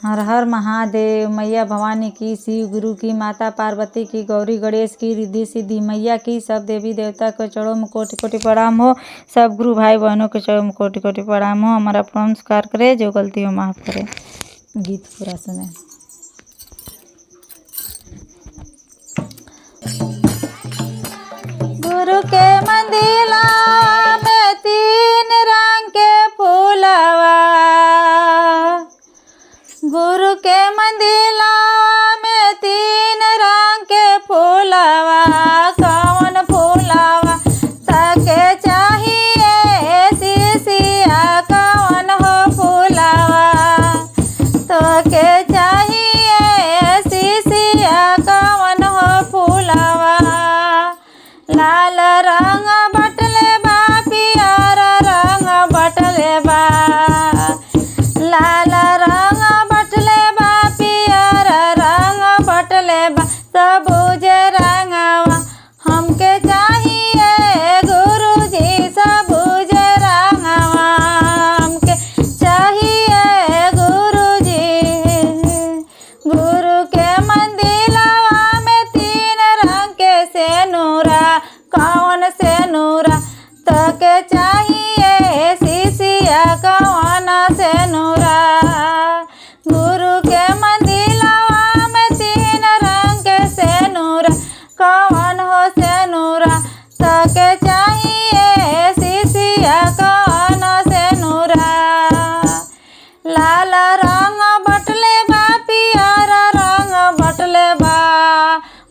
हर हर महादेव। मैया भवानी की, शिव गुरु की, माता पार्वती की, गौरी गणेश की, रिद्धि सिद्धि मैया की, सब देवी देवता के चरणों में कोटि कोटि प्रणाम हो। सब गुरु भाई बहनों के चरणों में कोटि कोटि प्रणाम हो। हमारा नमस्कार करे, जो गलती हो माफ़ करे। गीत पूरा सुने। गुरु के मंदिला में 3 रंग के फूलवा, गुरु के मंदिला में 3 रंग के फूलवा, कौन फूलवा तके चाहिए शिशिया, कौन हो फूलवा तो के चाहिए शिशिया, कौन हो फूलवा। लाल रंग बटले बा, पियर रंग बटले बा, लाल रंग बटले बा, पियर रंग बटले बा, सबूज रंगवा हमके चाहिए गुरुजी, सबूज रंगवा हमके चाहिए गुरुजी। गुरु के मंदिलवा में 3 रंग के सेनुरा, कौन सेनुरा तो के चाहिए शिशिया, कौन सेनुरा। गुरु के मंदिलवा में 3 रंग के सेनुरा, कौन हो सेनुरा तो के चाहिए शिशिया, कौन सेनुरा। लाल रंग बटले बा, पियर रंग बटले बा,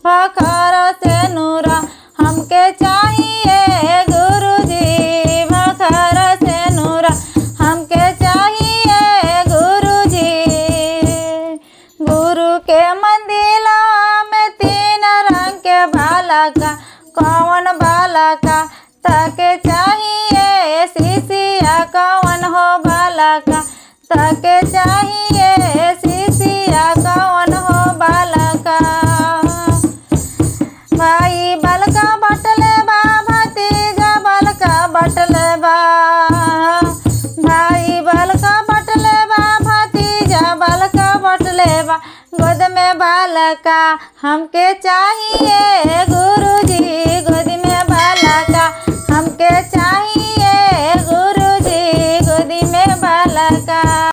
भखर सेनुरा हमके चाहिए गुरुजी, भखर सेनुरा हमके चाहिए गुरुजी। गुरु के मंदिला में 3 रंग के बालका, कौन बालका तके चाहिए शिशिया, कौन हो बालका तके चाहिए शिशिया, कौन हो बालका। भाई बालका बटले बा, भतीजा बालका बटले बा, भाई बालका बटले बा, भतीजा बालका बटले बा, गोद में बालका हमके चाहिए गुरुजी, गोद में बालका हमके चाहिए।